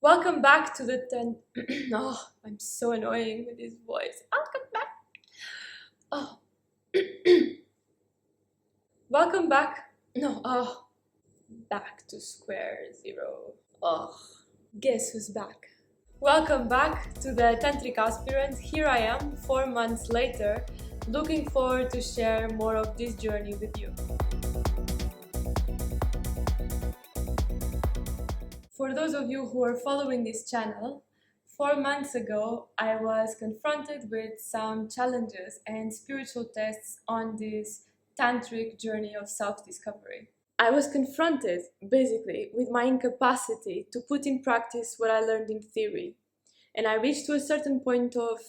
Welcome back to the Oh, I'm so annoying with this voice. Welcome back. Oh, welcome back. No, back to square zero. Oh, guess who's back? Welcome back to the Tantric Aspirant. Here I am, 4 months later, looking forward to share more of this journey with you. For those of you who are following this channel, 4 months ago I was confronted with some challenges and spiritual tests on this tantric journey of self-discovery. I was confronted basically with my incapacity to put in practice what I learned in theory. And I reached to a certain point of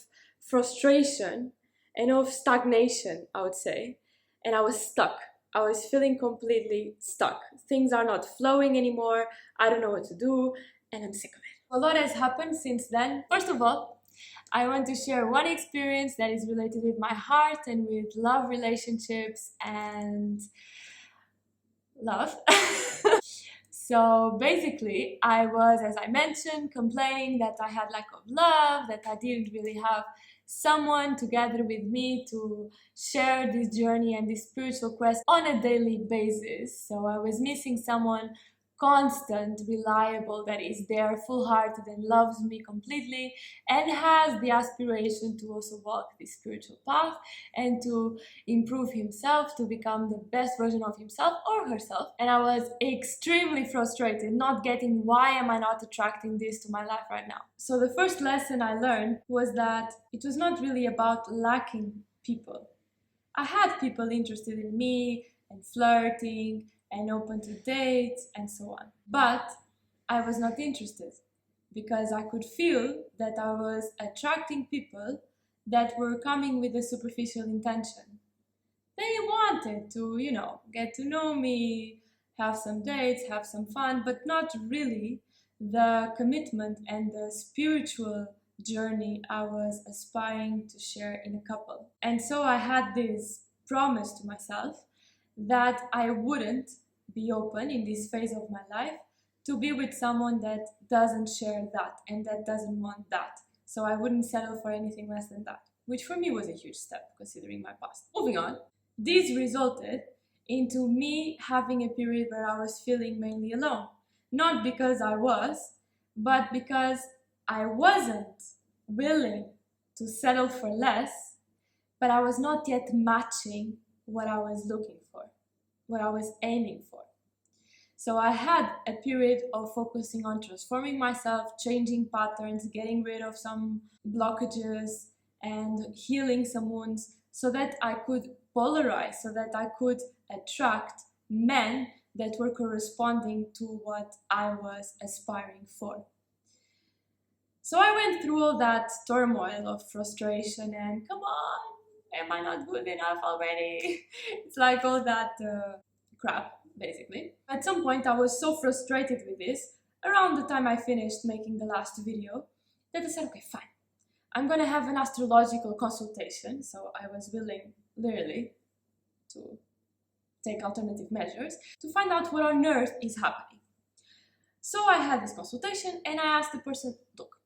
frustration and of stagnation, I would say, and I was stuck. I was feeling completely stuck. Things are not flowing anymore. I don't know what to do, and I'm sick of it. A lot has happened since then. First of all, I want to share one experience that is related with my heart and with love relationships and love. So basically, I was, as I mentioned, complaining that I had lack of love, that I didn't really have someone together with me to share this journey and this spiritual quest on a daily basis. So I was missing someone constant, reliable, that is there, full-hearted and loves me completely and has the aspiration to also walk this spiritual path and to improve himself, to become the best version of himself or herself. And I was extremely frustrated, not getting why am I not attracting this to my life right now. So the first lesson I learned was that it was not really about lacking people. I had people interested in me and flirting and open to dates and so on. But I was not interested because I could feel that I was attracting people that were coming with a superficial intention. They wanted to, get to know me, have some dates, have some fun, but not really the commitment and the spiritual journey I was aspiring to share in a couple. And so I had this promise to myself that I wouldn't be open in this phase of my life to be with someone that doesn't share that and that doesn't want that. So I wouldn't settle for anything less than that, which for me was a huge step considering my past. Moving on, this resulted into me having a period where I was feeling mainly alone. Not because I was, but because I wasn't willing to settle for less, but I was not yet matching what I was looking for, what I was aiming for. So I had a period of focusing on transforming myself, changing patterns, getting rid of some blockages and healing some wounds so that I could polarize, so that I could attract men that were corresponding to what I was aspiring for. So I went through all that turmoil of frustration and come on, am I not good enough already? It's like all that crap, basically. At some point I was so frustrated with this, around the time I finished making the last video, that I said, okay, fine. I'm gonna have an astrological consultation, so I was willing, literally, to take alternative measures to find out what on earth is happening. So I had this consultation and I asked the person, look,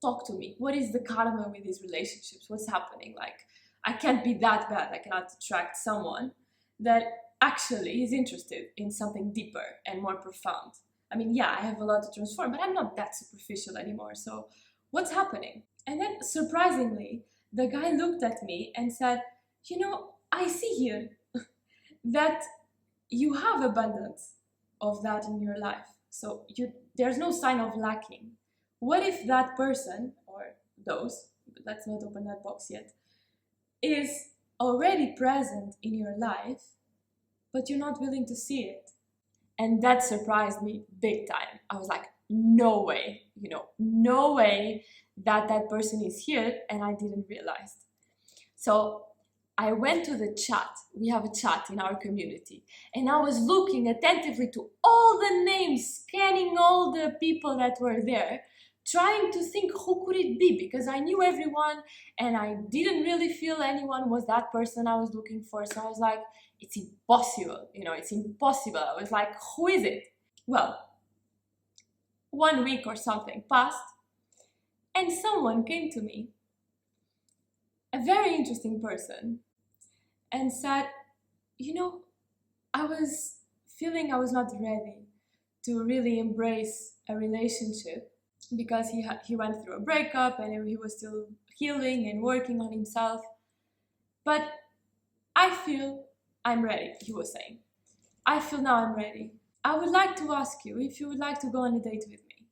talk to me. What is the karma with these relationships? What's happening? Like, I can't be that bad. I cannot attract someone that actually is interested in something deeper and more profound. I mean, yeah, I have a lot to transform, but I'm not that superficial anymore. So what's happening? And then surprisingly, the guy looked at me and said, I see here that you have abundance of that in your life. So there's no sign of lacking. What if that person, or those, let's not open that box yet, is already present in your life, but you're not willing to see it? And that surprised me big time. I was like, no way, no way that that person is here, and I didn't realize. So I went to the chat. We have a chat in our community, and I was looking attentively to all the names, scanning all the people that were there, trying to think who could it be, because I knew everyone and I didn't really feel anyone was that person I was looking for. So I was like, it's impossible, it's impossible. I was like, who is it? Well, 1 week or something passed, and someone came to me, a very interesting person, and said, you know, I was feeling I was not ready to really embrace a relationship because he went through a breakup and he was still healing and working on himself. But I feel I'm ready, he was saying. I feel now I'm ready. I would like to ask you if you would like to go on a date with me.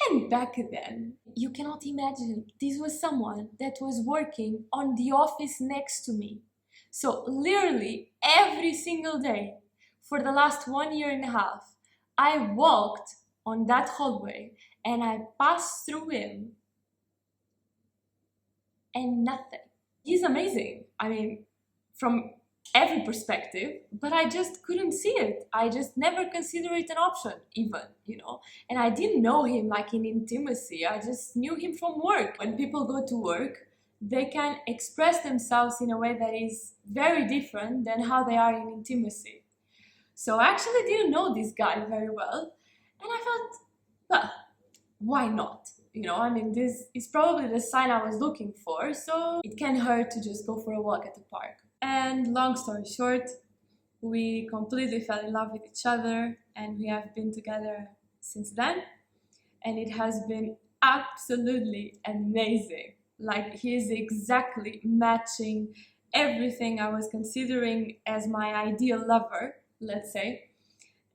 And back then, you cannot imagine, this was someone that was working on the office next to me. So literally every single day for the last 1.5 years, I walked on that hallway and I passed through him and nothing. He's amazing. I mean, from every perspective, but I just couldn't see it. I just never considered it an option even, you know. And I didn't know him like in intimacy. I just knew him from work. When people go to work, they can express themselves in a way that is very different than how they are in intimacy. So I actually didn't know this guy very well, and I thought, well, why not? You know, I mean, this is probably the sign I was looking for, so it can't hurt to just go for a walk at the park. And long story short, we completely fell in love with each other, and we have been together since then, and it has been absolutely amazing. Like, he is exactly matching everything I was considering as my ideal lover, let's say,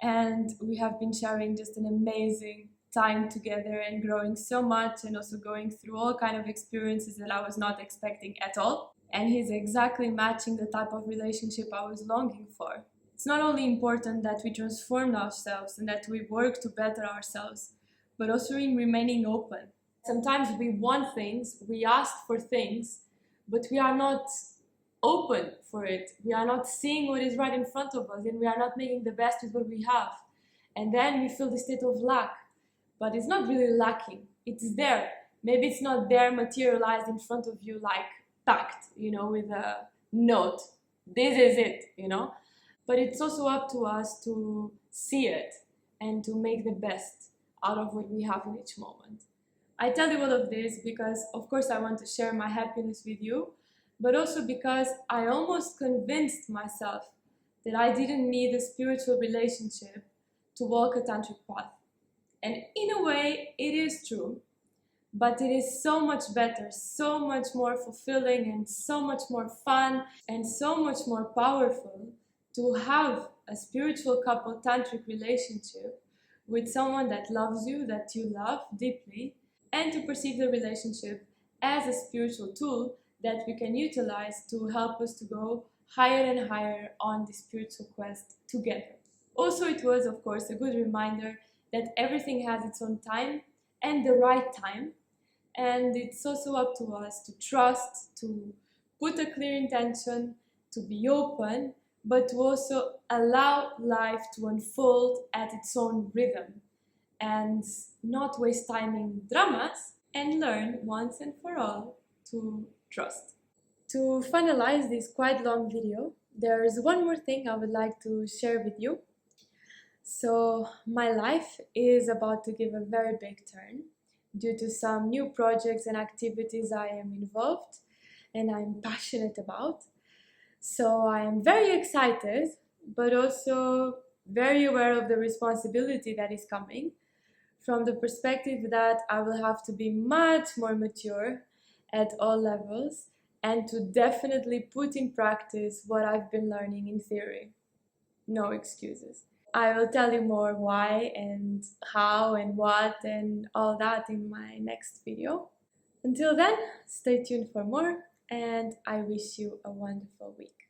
and we have been sharing just an amazing time together and growing so much, and also going through all kind of experiences that I was not expecting at all. And he's exactly matching the type of relationship I was longing for. It's not only important that we transform ourselves and that we work to better ourselves, but also in remaining open. Sometimes we want things, we ask for things, but we are not open for it. We are not seeing what is right in front of us, and we are not making the best with what we have. And then we feel this state of lack. But it's not really lacking. It's there. Maybe it's not there materialized in front of you like packed, you know, with a note. This is it, you know. But it's also up to us to see it and to make the best out of what we have in each moment. I tell you all of this because, of course, I want to share my happiness with you, but also because I almost convinced myself that I didn't need a spiritual relationship to walk a tantric path. And in a way, it is true, but it is so much better, so much more fulfilling, and so much more fun, and so much more powerful to have a spiritual couple tantric relationship with someone that loves you, that you love deeply, and to perceive the relationship as a spiritual tool that we can utilize to help us to go higher and higher on the spiritual quest together. Also, it was, of course, a good reminder that everything has its own time and the right time, and it's also up to us to trust, to put a clear intention, to be open, but to also allow life to unfold at its own rhythm and not waste time in dramas, and learn once and for all to trust. To finalize this quite long video, there is one more thing I would like to share with you. So my life is about to give a very big turn due to some new projects and activities I am involved and I'm passionate about. So I am very excited, but also very aware of the responsibility that is coming, from the perspective that I will have to be much more mature at all levels and to definitely put in practice what I've been learning in theory. No excuses. I will tell you more why and how and what and all that in my next video. Until then, stay tuned for more, and I wish you a wonderful week.